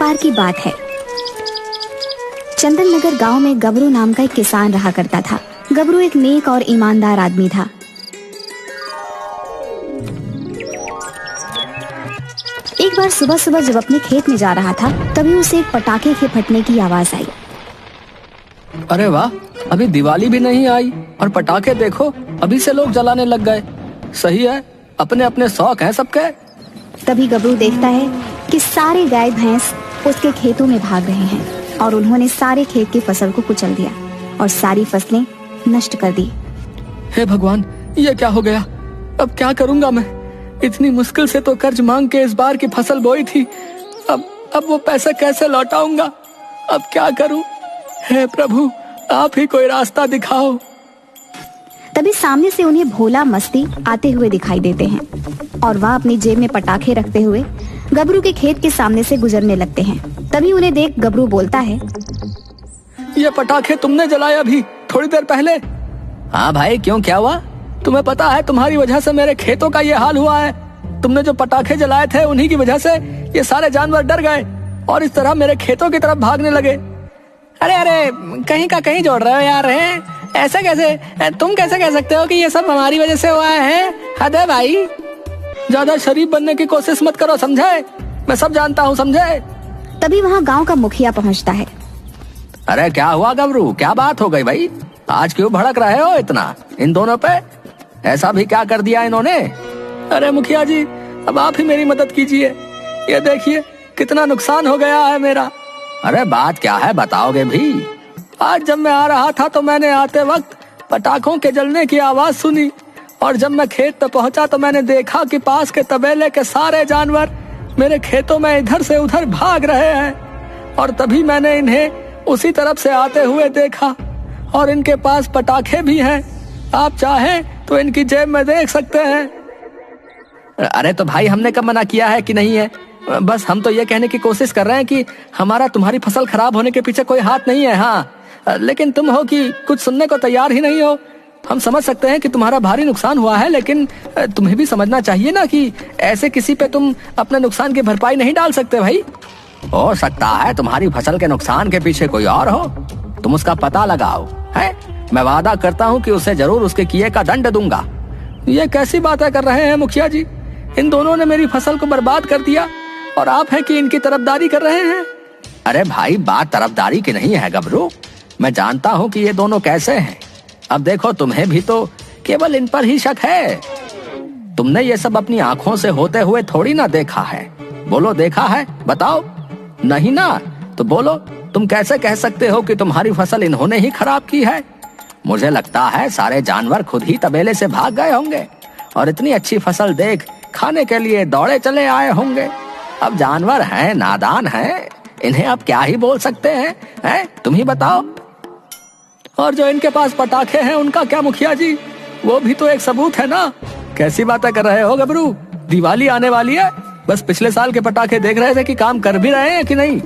बार की बात है। चंदन नगर गांव में गबरू नाम का एक किसान रहा करता था। गबरू एक नेक और ईमानदार आदमी था। एक बार सुबह सुबह जब अपने खेत में जा रहा था, तभी उसे एक पटाखे के फटने की आवाज आई। अरे वाह, अभी दिवाली भी नहीं आई और पटाखे देखो अभी से लोग जलाने लग गए। सही है, अपने अपने शौक हैं सबके। तभी गबरू देखता है कि सारे गाय भैंस उसके खेतों में भाग रहे हैं और उन्होंने सारे खेत की फसल को कुचल दिया और सारी फसलें नष्ट कर दी। हे भगवान, ये क्या हो गया? अब क्या करूंगा मैं? इतनी मुश्किल से तो कर्ज मांग के इस बार की फसल बोई थी। अब वो पैसे कैसे लौटाऊंगा? अब क्या करूं? हे प्रभु, आप ही कोई रास्ता दिखाओ। तभी सामने से उन्हें भोला मस्ती आते हुए दिखाई देते हैं और वह अपनी जेब में पटाखे रखते हुए गबरू के खेत के सामने से गुजरने लगते हैं। तभी उन्हें देख गबरू बोलता है, ये पटाखे तुमने जलाए अभी थोड़ी देर पहले? हाँ भाई, क्यों, क्या हुआ? तुम्हें पता है तुम्हारी वजह से मेरे खेतों का ये हाल हुआ है। तुमने जो पटाखे जलाए थे उन्हीं की वजह से ये सारे जानवर डर गए और इस तरह मेरे खेतों की तरफ भागने लगे। अरे कहीं का कहीं जोड़ रहे हो यार, ऐसा कैसे? तुम कैसे कह सकते हो कि ये सब हमारी वजह से हुआ है? हद है भाई। ज्यादा शरीफ बनने की कोशिश मत करो, समझे? मैं सब जानता हूँ, समझे? तभी वहाँ गांव का मुखिया पहुँचता है। अरे क्या हुआ गबरू, क्या बात हो गई भाई? आज क्यों भड़क रहे हो इतना इन दोनों पे? ऐसा भी क्या कर दिया इन्होंने? अरे मुखिया जी, अब आप ही मेरी मदद कीजिए। ये देखिए कितना नुकसान हो गया है मेरा। अरे बात क्या है, बताओगे भी? आज जब मैं आ रहा था तो मैंने आते वक्त पटाखों के जलने की आवाज सुनी और जब मैं खेत पे पहुंचा तो मैंने देखा कि पास के तबेले के सारे जानवर मेरे खेतों में इधर से उधर भाग रहे हैं और तभी मैंने इन्हें उसी तरफ से आते हुए देखा और इनके पास पटाखे भी हैं। आप चाहें तो इनकी जेब में देख सकते हैं। अरे तो भाई, हमने कब मना किया है कि नहीं है? बस हम तो ये कहने की कोशिश कर रहे हैं कि हमारा तुम्हारी फसल खराब होने के पीछे कोई हाथ नहीं है। हाँ, लेकिन तुम हो कि कुछ सुनने को तैयार ही नहीं हो। हम समझ सकते हैं कि तुम्हारा भारी नुकसान हुआ है, लेकिन तुम्हें भी समझना चाहिए ना कि ऐसे किसी पे तुम अपने नुकसान की भरपाई नहीं डाल सकते भाई। हो सकता है तुम्हारी फसल के नुकसान के पीछे कोई और हो, तुम उसका पता लगाओ। है, मैं वादा करता हूँ कि उसे जरूर उसके किए का दंड दूंगा। ये कैसी बातें कर रहे हैं मुखिया जी? इन दोनों ने मेरी फसल को बर्बाद कर दिया और आप हैं कि इनकी तरफदारी कर रहे हैं। अरे भाई, बात तरफदारी की नहीं है गबरू, मैं जानता हूँ कि ये दोनों कैसे हैं। अब देखो, तुम्हें भी तो केवल इन पर ही शक है। तुमने ये सब अपनी आंखों से होते हुए थोड़ी ना देखा है। बोलो, देखा है? बताओ। नहीं ना, तो बोलो, तुम कैसे कह सकते हो कि तुम्हारी फसल इन्होंने ही खराब की है? मुझे लगता है सारे जानवर खुद ही तबेले से भाग गए होंगे और इतनी अच्छी फसल देख खाने के लिए दौड़े चले आए होंगे। अब जानवर हैं, नादान हैं, इन्हें अब क्या ही बोल सकते हैं? तुम ही बताओ। और जो इनके पास पटाखे हैं उनका क्या मुखिया जी? वो भी तो एक सबूत है ना। कैसी बातें कर रहे हो गबरू? दिवाली आने वाली है, बस पिछले साल के पटाखे देख रहे थे कि काम कर भी रहे हैं कि नहीं।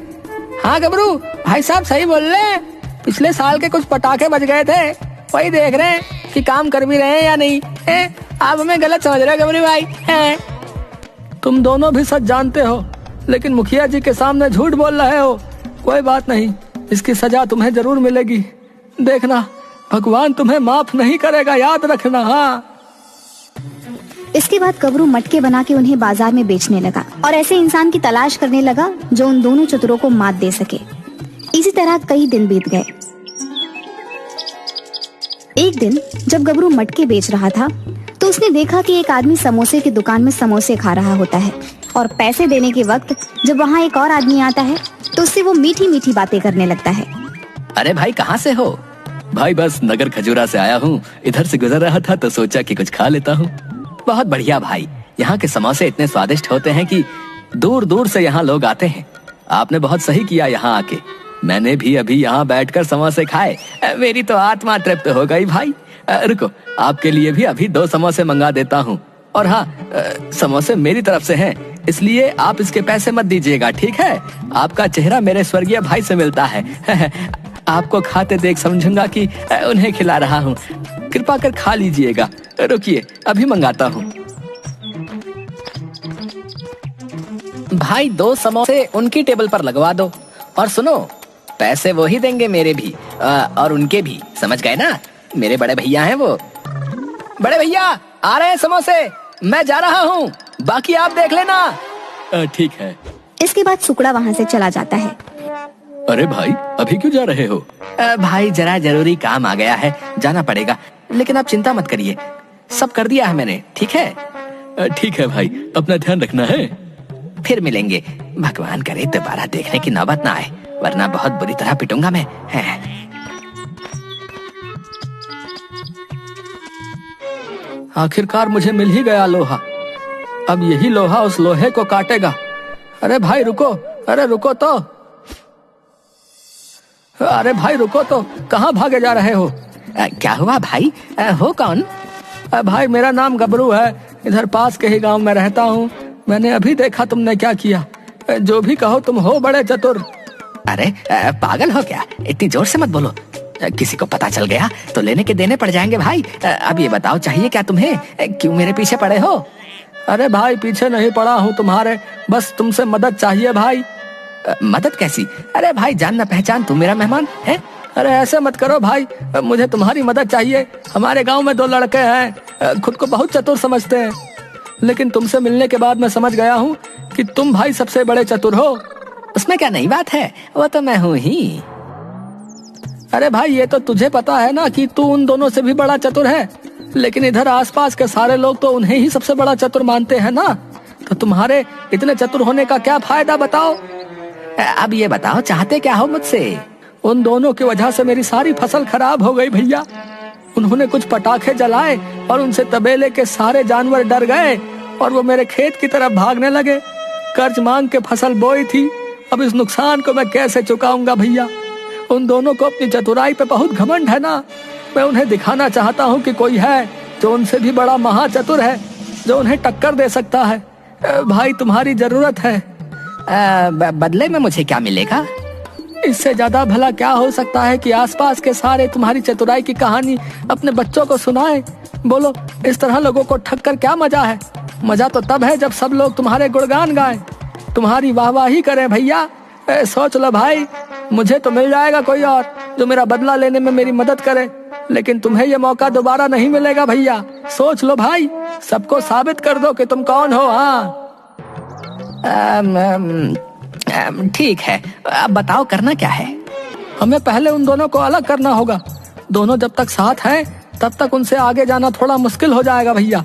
हाँ गबरू, भाई साहब सही बोल रहे हैं। पिछले साल के कुछ पटाखे बच गए थे, वही देख रहे हैं कि काम कर भी रहे हैं या नहीं। आप हमें गलत समझ रहे हो गबरू भाई। तुम दोनों भी सच जानते हो, लेकिन मुखिया जी के सामने झूठ बोल रहे हो। कोई बात नहीं, इसकी सजा तुम्हें जरूर मिलेगी। देखना, भगवान तुम्हें माफ नहीं करेगा, याद रखना। हाँ। इसके बाद गबरू मटके बना के उन्हें बाजार में बेचने लगा और ऐसे इंसान की तलाश करने लगा जो उन दोनों चतुरों को मात दे सके। इसी तरह कई दिन बीत गए। एक दिन जब गबरू मटके बेच रहा था तो उसने देखा कि एक आदमी समोसे की दुकान में समोसे खा रहा होता है और पैसे देने के वक्त जब वहाँ एक और आदमी आता है तो उससे वो मीठी मीठी बातें करने लगता है। अरे भाई, कहाँ से हो? भाई बस नगर खजूरा से आया हूँ, इधर से गुजर रहा था तो सोचा कि कुछ खा लेता हूँ। बहुत बढ़िया भाई, यहाँ के समोसे इतने स्वादिष्ट होते हैं कि दूर दूर से यहाँ लोग आते हैं। आपने बहुत सही किया यहाँ आके। मैंने भी अभी यहाँ बैठकर समोसे खाए, मेरी तो आत्मा तृप्त हो गई भाई। रुको, आपके लिए भी अभी 2 समोसे मंगा देता हूँ। और हाँ, समोसे मेरी तरफ से हैं, इसलिए आप इसके पैसे मत दीजिएगा, ठीक है? आपका चेहरा मेरे स्वर्गीय भाई से मिलता है। आपको खाते देख समझूंगा कि उन्हें खिला रहा हूँ। कृपा कर खा लीजिएगा। रुकिए, अभी मंगाता हूँ। भाई 2 समोसे उनकी टेबल पर लगवा दो। और सुनो, पैसे वो ही देंगे, मेरे भी और उनके भी, समझ गए ना? मेरे बड़े भैया हैं वो। बड़े भैया आ रहे हैं समोसे, मैं जा रहा हूँ, बाकी आप देख लेना। ठीक है। इसके बाद सुकड़ा वहाँ से चला जाता है। अरे भाई, अभी क्यों जा रहे हो? भाई जरा जरूरी काम आ गया है, जाना पड़ेगा, लेकिन आप चिंता मत करिए, सब कर दिया है मैंने, ठीक है? ठीक है भाई, अपना ध्यान रखना है। फिर मिलेंगे, भगवान करे दोबारा देखने की नौबत ना आए, वरना बहुत बुरी तरह पिटूंगा मैं। आखिरकार मुझे मिल ही गया लोहा। अब यही लोहा उस लोहे को काटेगा। अरे भाई रुको, अरे रुको तो, अरे भाई रुको तो, कहाँ भागे जा रहे हो? क्या हुआ भाई, हो कौन? भाई मेरा नाम गबरू है, इधर पास के ही गांव में रहता हूँ। मैंने अभी देखा तुमने क्या किया। जो भी कहो, तुम हो बड़े चतुर। अरे पागल हो क्या, इतनी जोर से मत बोलो, किसी को पता चल गया तो लेने के देने पड़ जाएंगे भाई। अब ये बताओ, चाहिए क्या तुम्हें? क्यों मेरे पीछे पड़े हो? अरे भाई पीछे नहीं पड़ा हूँ तुम्हारे, बस तुमसे मदद चाहिए भाई। मदद कैसी? अरे भाई जान ना पहचान, तुम मेरा मेहमान है। अरे ऐसे मत करो भाई, मुझे तुम्हारी मदद चाहिए। हमारे गांव में 2 लड़के हैं, खुद को बहुत चतुर समझते हैं, लेकिन तुमसे मिलने के बाद मैं समझ गया हूँ कि तुम भाई सबसे बड़े चतुर हो। उसमें क्या नई बात है, वो तो मैं हूँ ही। अरे भाई ये तो तुझे पता है ना कि तू उन दोनों से भी बड़ा चतुर है, लेकिन इधर आसपास के सारे लोग तो उन्हें ही सबसे बड़ा चतुर मानते हैं ना, तो तुम्हारे इतने चतुर होने का क्या फायदा बताओ? अब ये बताओ, चाहते क्या हो मुझसे? उन दोनों की वजह से मेरी सारी फसल खराब हो गई भैया। उन्होंने कुछ पटाखे जलाए और उनसे तबेले के सारे जानवर डर गए और वो मेरे खेत की तरफ भागने लगे। कर्ज मांग के फसल बोई थी, अब इस नुकसान को मैं कैसे चुकाऊंगा भैया? उन दोनों को अपनी चतुराई पे बहुत घमंड है ना। मैं उन्हें दिखाना चाहता हूँ कि कोई है जो उनसे भी बड़ा महाचतुर है, जो उन्हें टक्कर दे सकता है। भाई तुम्हारी जरूरत है। बदले में मुझे क्या मिलेगा? इससे ज्यादा भला क्या हो सकता है कि आसपास के सारे तुम्हारी चतुराई की कहानी अपने बच्चों को सुनाए। बोलो, इस तरह लोगों को ठग कर क्या मजा है? मजा तो तब है जब सब लोग तुम्हारे गुणगान गाएं, तुम्हारी वाहवाही करें भैया। सोच लो भाई, मुझे तो मिल जाएगा कोई और जो मेरा बदला लेने में मेरी मदद करे, लेकिन तुम्हें ये मौका दोबारा नहीं मिलेगा भैया। सोच लो भाई, सबको साबित कर दो कि तुम कौन हो। हाँ ठीक है, अब बताओ करना क्या है? हमें पहले उन दोनों को अलग करना होगा। दोनों जब तक साथ हैं तब तक उनसे आगे जाना थोड़ा मुश्किल हो जाएगा भैया।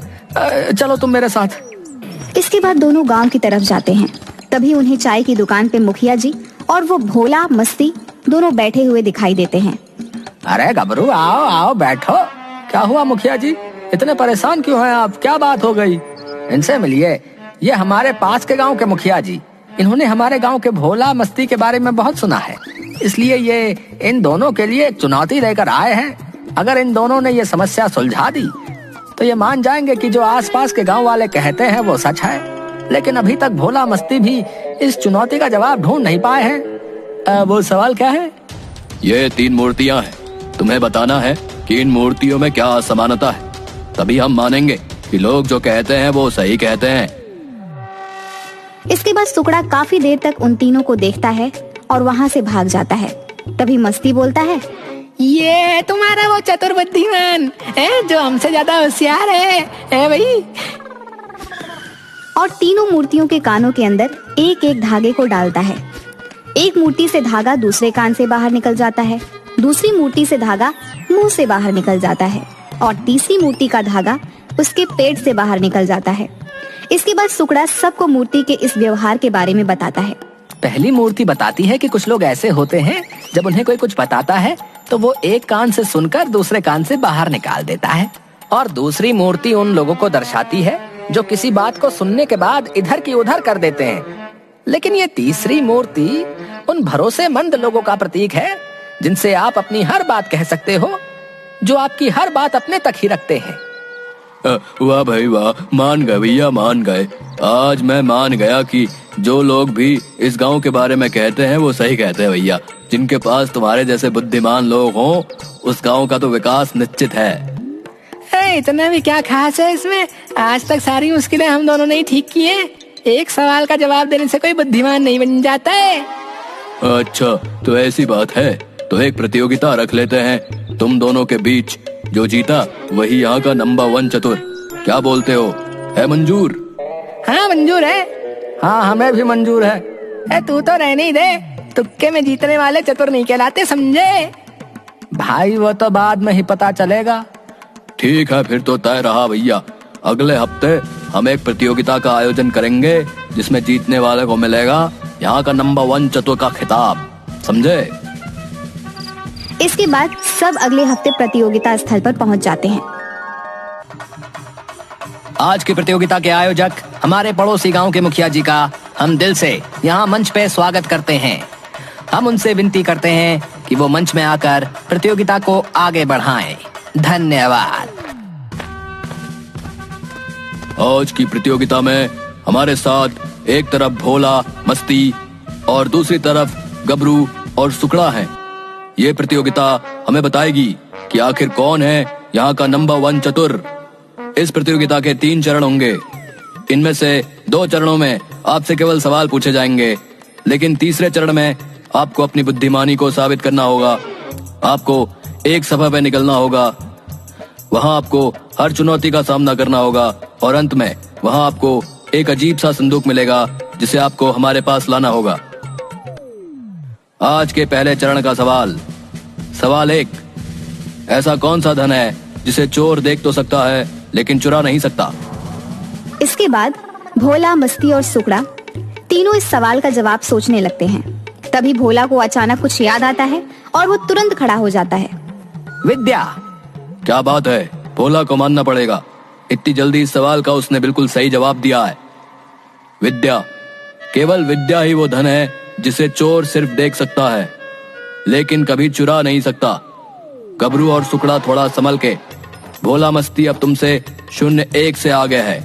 चलो तुम मेरे साथ। इसके बाद दोनों गांव की तरफ जाते हैं। तभी उन्हें चाय की दुकान पे मुखिया जी और वो भोला मस्ती दोनों बैठे हुए दिखाई देते हैं। अरे गबरू, आओ आओ बैठो। क्या हुआ मुखिया जी, इतने परेशान क्यों हैं आप? क्या बात हो गई? इनसे मिलिए, ये हमारे पास के गांव के मुखिया जी। इन्होंने हमारे गांव के भोला मस्ती के बारे में बहुत सुना है, इसलिए ये इन दोनों के लिए एक चुनौती लेकर आए हैं। अगर इन दोनों ने ये समस्या सुलझा दी तो ये मान जाएंगे कि जो आसपास के गांव वाले कहते हैं वो सच है। लेकिन अभी तक भोला मस्ती भी इस चुनौती का जवाब ढूंढ नहीं पाए हैं। वो सवाल क्या है? ये 3 मूर्तियां हैं, तुम्हें बताना है कि इन मूर्तियों में क्या असमानता है, तभी हम मानेंगे कि लोग जो कहते हैं वो सही कहते हैं। इसके बाद सुकड़ा काफी देर तक उन तीनों को देखता है और वहाँ से भाग जाता है। तभी मस्ती बोलता है, ये तुम्हारा वो चतुर बुद्धिमान है जो हमसे ज्यादा होशियार है भाई। और तीनों मूर्तियों के कानों के अंदर एक एक धागे को डालता है। एक मूर्ति से धागा दूसरे कान से बाहर निकल जाता है, दूसरी मूर्ति से धागा मुंह से बाहर निकल जाता है और तीसरी मूर्ति का धागा उसके पेट से बाहर निकल जाता है। इसके बाद सुकड़ा सबको मूर्ति के इस व्यवहार के बारे में बताता है। पहली मूर्ति बताती है कि कुछ लोग ऐसे होते हैं जब उन्हें कोई कुछ बताता है तो वो एक कान से सुनकर दूसरे कान से बाहर निकाल देता है। और दूसरी मूर्ति उन लोगों को दर्शाती है जो किसी बात को सुनने के बाद इधर की उधर कर देते हैं। लेकिन ये तीसरी मूर्ति उन भरोसेमंद लोगों का प्रतीक है जिनसे आप अपनी हर बात कह सकते हो, जो आपकी हर बात अपने तक ही रखते हैं। वाह भाई वाह, मान गए भैया, मान गए। आज मैं मान गया कि जो लोग भी इस गांव के बारे में कहते हैं वो सही कहते हैं भैया। जिनके पास तुम्हारे जैसे बुद्धिमान लोग हों, उस गांव का तो विकास निश्चित है। इतना भी क्या खास है इसमें? आज तक सारी मुश्किलें हम दोनों ने ही ठीक की हैं। एक सवाल का जवाब देने से कोई बुद्धिमान नहीं बन जाता है। अच्छा, तो ऐसी बात है तो एक प्रतियोगिता रख लेते हैं तुम दोनों के बीच। जो जीता वही यहाँ का नंबर 1 चतुर। क्या बोलते हो, है मंजूर? हाँ मंजूर है। हाँ हमें भी मंजूर है। तू तो रहने ही दे, तुक्के में जीतने वाले चतुर नहीं कहलाते, समझे? भाई वो तो बाद में ही पता चलेगा। ठीक है, फिर तो तय रहा भैया। अगले हफ्ते हम एक प्रतियोगिता का आयोजन करेंगे जिसमें जीतने वाले को मिलेगा यहाँ का नंबर 1 चतुर का खिताब, समझे? इसके बाद सब अगले हफ्ते प्रतियोगिता स्थल पर पहुंच जाते हैं। आज की प्रतियोगिता के आयोजक हमारे पड़ोसी गांव के मुखिया जी का हम दिल से यहाँ मंच पे स्वागत करते हैं। हम उनसे विनती करते हैं कि वो मंच में आकर प्रतियोगिता को आगे बढ़ाएं। धन्यवाद। आज की प्रतियोगिता में हमारे साथ एक तरफ भोला, मस्ती और दूसरी तरफ गबरू और सुकड़ा हैं। ये प्रतियोगिता हमें बताएगी कि आखिर कौन है यहाँ का नंबर 1 चतुर। इस प्रतियोगिता के 3 चरण होंगे। इनमें से 2 चरणों में आपसे केवल सवाल पूछे जाएंगे, लेकिन तीसरे चरण में आपको अपनी बुद्धिमानी को साबित करना होगा। आपको एक सभा पे निकलना होगा, वहाँ आपको हर चुनौती का सामना करना होगा और अंत में वहाँ आपको एक अजीब सा संदूक मिलेगा जिसे आपको हमारे पास लाना होगा। आज के पहले चरण का सवाल 1, ऐसा कौन सा धन है जिसे चोर देख तो सकता है लेकिन चुरा नहीं सकता? इसके बाद भोला, मस्ती और सुकड़ा तीनों इस सवाल का जवाब सोचने लगते हैं। तभी भोला को अचानक कुछ याद आता है और वो तुरंत खड़ा हो जाता है। विद्या। क्या बात है, भोला को मानना पड़ेगा, इतनी जल्दी इस सवाल का उसने बिल्कुल सही जवाब दिया है। विद्या, केवल विद्या ही वो धन है जिसे चोर सिर्फ देख सकता है लेकिन कभी चुरा नहीं सकता। गबरू और सुकड़ा थोड़ा संभल के। भोला, मस्ती अब तुमसे 0-1 से आगे है।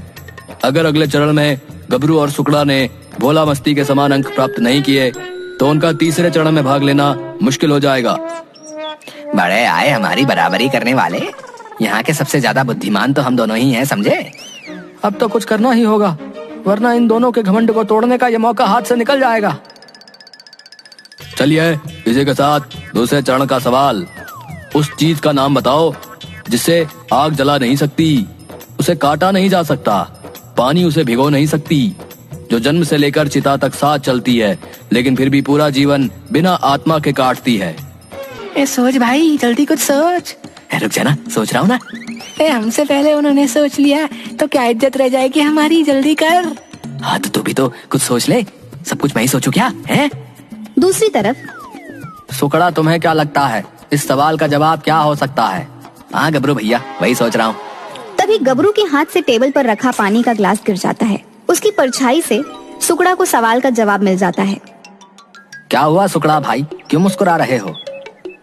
अगर अगले चरण में गबरू और सुकड़ा ने भोला, मस्ती के समान अंक प्राप्त नहीं किए तो उनका तीसरे चरण में भाग लेना मुश्किल हो जाएगा। बड़े आए हमारी बराबरी करने वाले। यहाँ के सबसे ज्यादा बुद्धिमान तो हम दोनों ही हैं, समझे? अब तो कुछ करना ही होगा, वरना इन दोनों के घमंड को तोड़ने का ये मौका हाथ से निकल जाएगा। चलिए, इसी के साथ दूसरे चरण का सवाल। उस चीज का नाम बताओ जिसे आग जला नहीं सकती, उसे काटा नहीं जा सकता, पानी उसे भिगो नहीं सकती, जो जन्म से लेकर चिता तक साथ चलती है लेकिन फिर भी पूरा जीवन बिना आत्मा के काटती है। सोच भाई, जल्दी कुछ सोच। रुक जाना, सोच रहा हूँ ना। हमसे पहले उन्होंने सोच लिया तो क्या इज्जत रह जाएगी हमारी, जल्दी कर। हाँ तो तू भी तो कुछ सोच ले, सब कुछ मैं ही सोचूं क्या है? दूसरी तरफ सुकड़ा, तुम्हें क्या लगता है इस सवाल का जवाब क्या हो सकता है? हाँ गबरू भैया, वही सोच रहा हूँ। तभी गबरू के हाथ से टेबल पर रखा पानी का ग्लास गिर जाता है। उसकी परछाई से सुकड़ा को सवाल का जवाब मिल जाता है। क्या हुआ सुकड़ा भाई, क्यों मुस्कुरा रहे हो?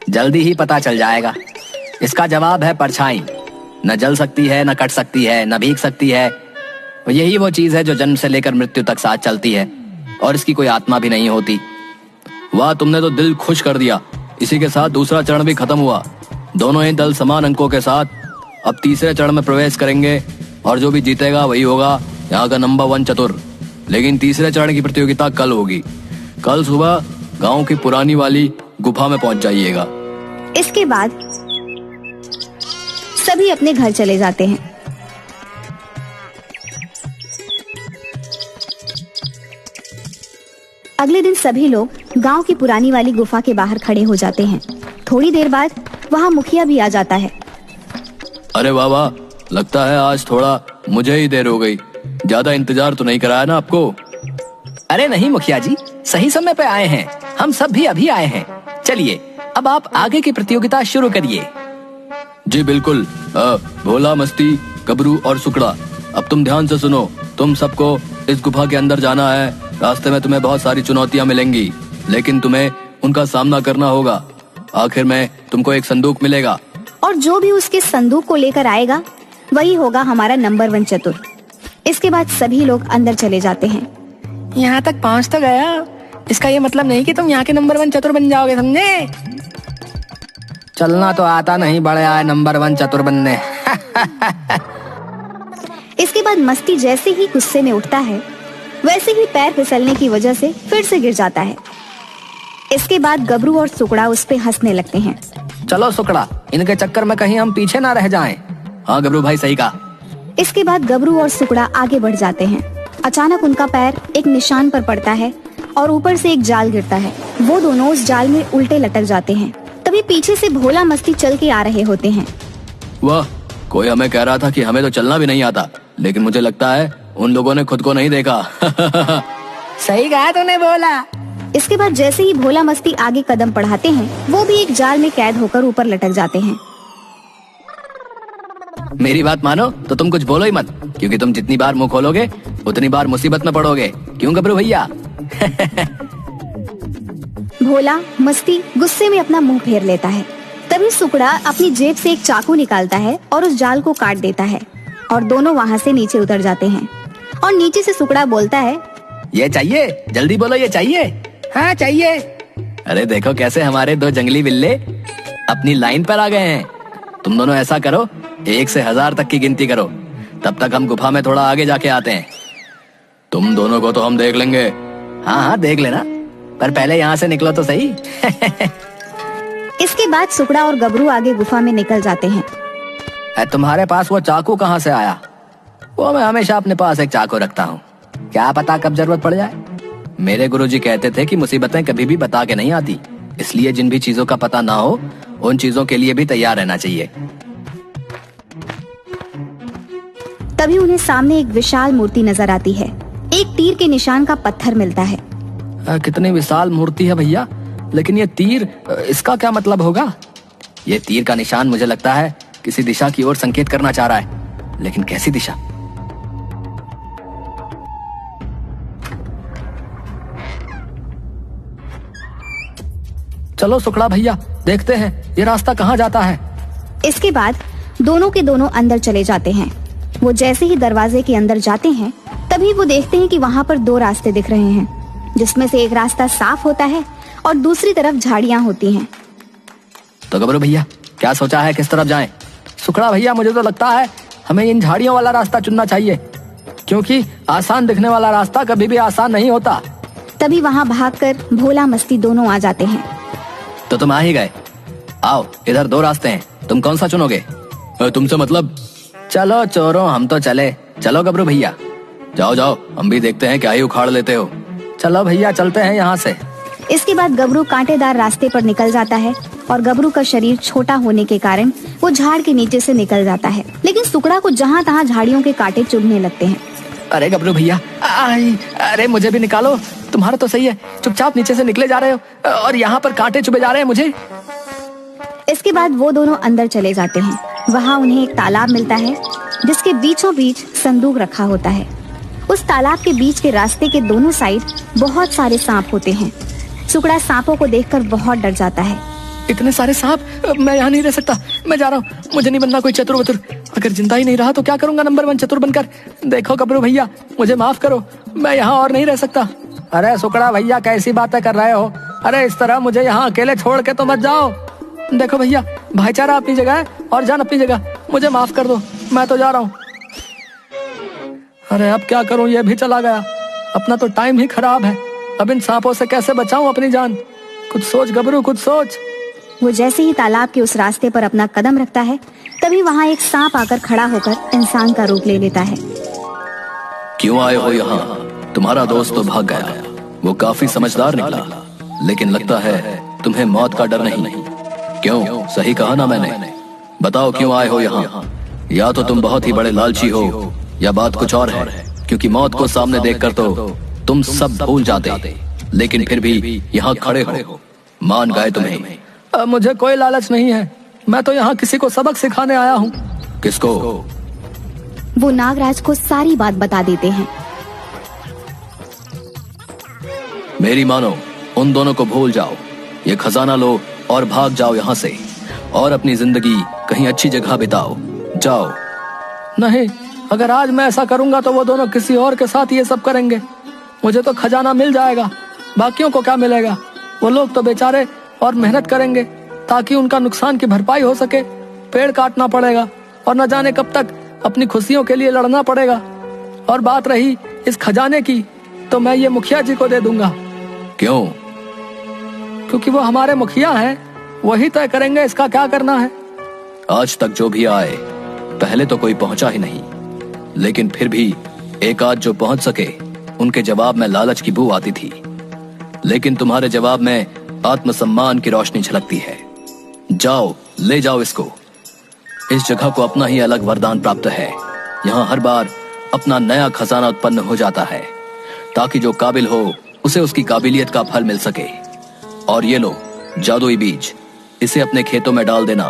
जल्दी ही पता चल जाएगा। इसका जवाब है परछाई। न जल सकती है, न कट सकती है, न भीग सकती है। यही वो चीज है जो जन्म से लेकर मृत्यु तक साथ चलती है और इसकी कोई आत्मा भी नहीं होती। वाह, तुमने तो दिल खुश कर दिया। इसी के साथ दूसरा चरण भी खत्म हुआ। दोनों ही दल समान अंकों के साथ अब तीसरे चरण में प्रवेश करेंगे और जो भी जीतेगा वही होगा यहाँ का नंबर 1 चतुर। लेकिन तीसरे चरण की प्रतियोगिता कल होगी। कल सुबह गांव की पुरानी वाली गुफा में पहुंच जाइएगा। इसके बाद सभी अपने घर चले जाते हैं। अगले दिन सभी लोग गांव की पुरानी वाली गुफा के बाहर खड़े हो जाते हैं। थोड़ी देर बाद वहां मुखिया भी आ जाता है। अरे वाह वाह, लगता है आज थोड़ा मुझे ही देर हो गई। ज्यादा इंतजार तो नहीं कराया ना आपको? अरे नहीं मुखिया जी, सही समय पे आए हैं। हम सब भी अभी आए हैं। चलिए अब आप आगे की प्रतियोगिता शुरू करिए। जी बिल्कुल। भोला, मस्ती, गबरू और सुकड़ा, अब तुम ध्यान से सुनो। तुम सबको इस गुफा के अंदर जाना है। रास्ते में तुम्हें बहुत सारी चुनौतियां मिलेंगी लेकिन तुम्हें उनका सामना करना होगा। आखिर में तुमको एक संदूक मिलेगा और जो भी उसके संदूक को लेकर आएगा वही होगा हमारा नंबर 1 चतुर। इसके बाद सभी लोग अंदर चले जाते हैं। यहाँ तक पहुँच तो गया, इसका ये मतलब नहीं कि तुम यहाँ के नंबर 1 चतुर बन जाओगे, समझे? चलना तो आता नहीं, बड़े आए नंबर 1 चतुर बनने। इसके बाद मस्ती जैसे ही गुस्से में उठता है वैसे ही पैर फिसलने की वजह से फिर से गिर जाता है। इसके बाद गबरू और सुकड़ा उस पे हंसने लगते हैं। चलो सुकड़ा, इनके चक्कर में कहीं हम पीछे ना रह जाएं। हाँ गबरू भाई सही कहा। इसके बाद गबरू और सुकड़ा आगे बढ़ जाते हैं। अचानक उनका पैर एक निशान पर पड़ता है और ऊपर से एक जाल गिरता है। वो दोनों उस जाल में उल्टे लटक जाते हैं। तभी पीछे से भोला मस्ती चल के आ रहे होते हैं। वाह, कोई हमें कह रहा था कि हमें तो चलना भी नहीं आता, लेकिन मुझे लगता है उन लोगों ने खुद को नहीं देखा। सही कहा तूने भोला। इसके बाद जैसे ही भोला मस्ती आगे कदम बढ़ाते हैं, वो भी एक जाल में कैद होकर ऊपर लटक जाते हैं। मेरी बात मानो तो तुम कुछ बोलो ही मत, क्योंकि तुम जितनी बार मुंह खोलोगे उतनी बार मुसीबत में पड़ोगे। क्यों गबरू भैया? भोला मस्ती गुस्से में अपना मुंह फेर लेता है। तभी सुकड़ा अपनी जेब से एक चाकू निकालता है और उस जाल को काट देता है और दोनों वहाँ से नीचे उतर जाते हैं। और नीचे से सुकड़ा बोलता है, ये चाहिए, जल्दी बोलो ये चाहिए। हाँ चाहिए। अरे देखो कैसे हमारे दो जंगली बिल्ले अपनी लाइन पर आ गए हैं। तुम दोनों ऐसा करो, 1 से 1000 तक की गिनती करो, तब तक हम गुफा में थोड़ा आगे जाके आते हैं। तुम दोनों को तो हम देख लेंगे। हाँ हाँ देख लेना, पर पहले यहाँ से निकलो तो सही। इसके बाद सुकड़ा और गबरू आगे गुफा में निकल जाते हैं। तुम्हारे पास वो चाकू कहाँ से आया? वो मैं हमेशा अपने पास एक चाकू रखता हूँ, क्या पता कब जरूरत पड़ जाए। मेरे गुरुजी कहते थे कि मुसीबतें कभी भी बता के नहीं आती, इसलिए जिन भी चीजों का पता ना हो उन चीजों के लिए भी तैयार रहना चाहिए। तभी उन्हें सामने एक विशाल मूर्ति नजर आती है। एक तीर के निशान का पत्थर मिलता है। कितनी विशाल मूर्ति है भैया, लेकिन ये तीर, इसका क्या मतलब होगा? ये तीर का निशान मुझे लगता है किसी दिशा की ओर संकेत करना चाह रहा है, लेकिन कैसी दिशा? चलो सुकड़ा भैया, देखते हैं ये रास्ता कहाँ जाता है। इसके बाद दोनों के दोनों अंदर चले जाते हैं। वो जैसे ही दरवाजे के अंदर जाते हैं, तभी वो देखते हैं कि वहाँ पर 2 रास्ते दिख रहे हैं, जिसमें से एक रास्ता साफ होता है और दूसरी तरफ झाड़ियाँ होती हैं। तो गबरू भैया क्या सोचा है, किस तरफ जाएं? सुकड़ा भैया मुझे तो लगता है हमें इन झाड़ियों वाला रास्ता चुनना चाहिए, क्योंकि आसान दिखने वाला रास्ता कभी भी आसान नहीं होता। तभी वहाँ भागकर भोला मस्ती दोनों आ जाते हैं। तो तुम आ ही गए। आओ, इधर 2 रास्ते हैं, तुम कौन सा चुनोगे? तुमसे मतलब? चलो चोरों, हम तो चले। चलो गबरू भैया, जाओ जाओ, हम भी देखते हैं क्या ही उखाड़ लेते हो। चलो भैया चलते हैं यहाँ से। इसके बाद गबरू कांटेदार रास्ते पर निकल जाता है और गबरू का शरीर छोटा होने के कारण वो झाड़ के नीचे से निकल जाता है, लेकिन सुकड़ा को जहाँ तहाँ झाड़ियों के कांटे चुभने लगते हैं। अरे गबरू भैया, अरे मुझे भी निकालो। तुम्हारा तो सही है, चुपचाप नीचे से निकले जा रहे हो और यहाँ पर कांटे चुभे जा रहे हैं मुझे। इसके बाद वो दोनों अंदर चले जाते हैं। वहाँ उन्हें एक तालाब मिलता है, जिसके बीचों बीच संदूक रखा होता है। उस तालाब के बीच के रास्ते के दोनों साइड बहुत सारे सांप होते हैं। सुकड़ा सांपों को देखकर बहुत डर जाता है। इतने सारे सांप, मैं यहाँ नहीं रह सकता, मैं जा रहा हूँ। मुझे नहीं बनना कोई चतुर वतुर, अगर जिंदा ही नहीं रहा तो क्या करूंगा नंबर 1 चतुर बनकर। देखो गबरू भैया, मुझे माफ करो, मैं यहाँ और नहीं रह सकता। अरे सुकड़ा भैया कैसी बातें कर रहे हो? अरे इस तरह मुझे यहाँ अकेले छोड़ के तो मत जाओ। देखो भैया, भाईचारा अपनी जगह है और जान अपनी जगह, मुझे माफ कर दो, मैं तो जा रहा हूँ। अरे अब क्या करूँ, ये भी चला गया। अपना तो टाइम ही खराब है, अब इन सांपों से कैसे बचाऊं अपनी जान? कुछ सोच गबरू, कुछ सोच। वो जैसे ही तालाब के उस रास्ते पर अपना कदम रखता है, तभी वहाँ एक सांप आकर खड़ा होकर इंसान का रूप ले लेता है। क्यों आए हो यहाँ? तुम्हारा दोस्त तो भाग गया, वो काफी समझदार निकला, लेकिन लगता है तुम्हें मौत का डर नहीं। क्यों, सही कहा ना मैंने? बताओ क्यों आए हो यहाँ? या तो तुम बहुत ही बड़े लालची हो, या बात कुछ और है, क्योंकि मौत को सामने देखकर तो तुम सब भूल जाते, लेकिन फिर भी यहाँ खड़े हो। मान गए तुम्हें। मुझे कोई लालच नहीं है, मैं तो यहाँ किसी को सबक सिखाने आया हूँ। किसको? वो नागराज को सारी बात बता देते हैं। मेरी मानो, उन दोनों को भूल जाओ, ये खजाना लो और भाग जाओ यहाँ से, और अपनी जिंदगी कहीं अच्छी जगह बिताओ। जाओ। नहीं, अगर आज मैं ऐसा करूंगा तो वो दोनों किसी और के साथ ये सब करेंगे। मुझे तो खजाना मिल जाएगा, बाकियों को क्या मिलेगा? वो लोग तो बेचारे और मेहनत करेंगे ताकि उनका नुकसान की भरपाई हो सके। पेड़ काटना पड़ेगा और न जाने कब तक अपनी खुशियों के लिए लड़ना पड़ेगा। और बात रही इस खजाने की, तो मैं ये मुखिया जी को दे दूंगा। क्यों? क्योंकि वो हमारे मुखिया हैं, वही तय करेंगे इसका क्या करना है। आज तक जो भी आए पहले तो कोई पहुंचा ही नहीं, लेकिन फिर भी एक आध जो पहुंच सके उनके जवाब में लालच की बू आती थी। लेकिन तुम्हारे जवाब में आत्मसम्मान की रोशनी झलकती है। जाओ, ले जाओ इसको। इस जगह को अपना ही अलग वरदान प्राप्त है। यहाँ हर बार अपना नया खजाना उत्पन्न हो जाता है, ताकि जो काबिल हो उसे उसकी काबिलियत का फल मिल सके। और ये लो जादुई बीज, इसे अपने खेतों में डाल देना।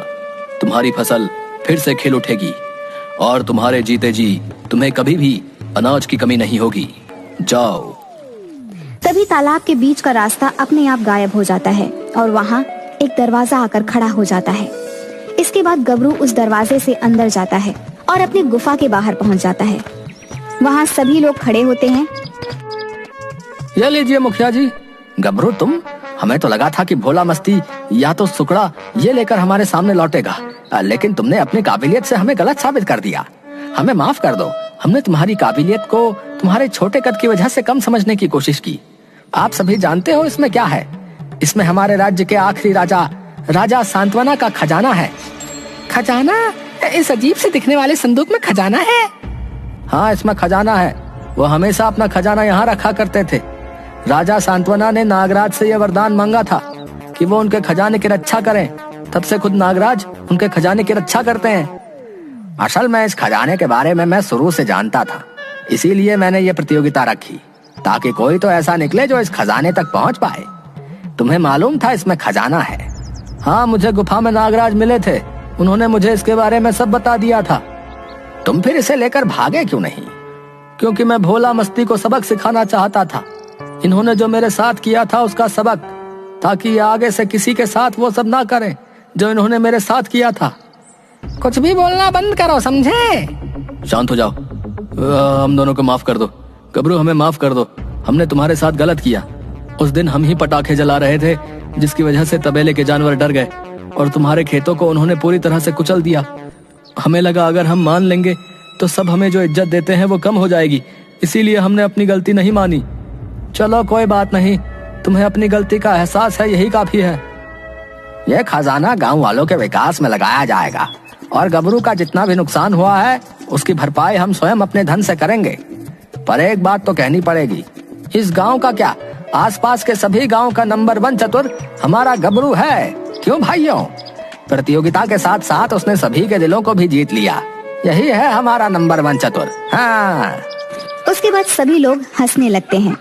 तुम्हारी फसल फिर से खिल उठेगी और तुम्हारे जीते जी तुम्हें कभी भी अनाज की कमी नहीं होगी। जाओ। तभी तालाब के बीच का रास्ता अपने आप गायब हो जाता है और वहाँ एक दरवाजा आकर खड़ा हो जाता है। इसके बाद गबरू उस दरवाजे से अंदर जाता है और अपनी गुफा के बाहर पहुंच जाता है। वहाँ सभी लोग खड़े होते हैं। ये लीजिए मुखिया जी। गबरू तुम, हमें तो लगा था कि भोला मस्ती या तो सुकड़ा ये लेकर हमारे सामने लौटेगा, लेकिन तुमने अपनी काबिलियत से हमें गलत साबित कर दिया। हमें माफ कर दो, हमने तुम्हारी काबिलियत को तुम्हारे छोटे कद की वजह से कम समझने की कोशिश की। आप सभी जानते हो इसमें क्या है? इसमें हमारे राज्य के आखिरी राजा सांत्वना का खजाना है। खजाना? इस अजीब से दिखने वाले संदूक में खजाना है? हाँ, इसमें खजाना है। वो हमेशा अपना खजाना यहाँ रखा करते थे। राजा सांत्वना ने नागराज से यह वरदान मांगा था कि वो उनके खजाने की रक्षा करें। तब से खुद नागराज उनके खजाने की रक्षा करते हैं। असल में इस खजाने के बारे में मैं शुरू से जानता था, इसीलिए मैंने ये प्रतियोगिता रखी, ताकि कोई तो ऐसा निकले जो इस खजाने तक पहुंच पाए। तुम्हें मालूम था इसमें खजाना है? हाँ, मुझे गुफा में नागराज मिले थे, उन्होंने मुझे इसके बारे में सब बता दिया था। तुम फिर इसे लेकर भागे क्यों नहीं? क्योंकि मैं भोला मस्ती को सबक सिखाना चाहता था। इन्होंने जो मेरे साथ किया था उसका सबक, ताकि ये आगे से किसी के साथ वो सब ना करें जो इन्होंने मेरे साथ किया था। कुछ भी बोलना बंद करो, समझे? शांत हो जाओ। हम दोनों को माफ कर दो। गबरू, हमें माफ कर दो, हमने तुम्हारे साथ गलत किया। उस दिन हम ही पटाखे जला रहे थे, जिसकी वजह से तबेले के जानवर डर गए और तुम्हारे खेतों को उन्होंने पूरी तरह से कुचल दिया। हमें लगा अगर हम मान लेंगे तो सब हमें जो इज्जत देते हैं वो कम हो जाएगी, इसीलिए हमने अपनी गलती नहीं मानी। चलो कोई बात नहीं, तुम्हें अपनी गलती का एहसास है, यही काफी है। यह खजाना गांव वालों के विकास में लगाया जाएगा और गबरू का जितना भी नुकसान हुआ है उसकी भरपाई हम स्वयं अपने धन से करेंगे। पर एक बात तो कहनी पड़ेगी, इस गांव का क्या, आसपास के सभी गांव का नंबर 1 चतुर हमारा गबरू है। क्यों भाइयों? प्रतियोगिता के साथ साथ उसने सभी के दिलों को भी जीत लिया। यही है हमारा नंबर 1 चतुर। हाँ। उसके बाद सभी लोग हंसने लगते हैं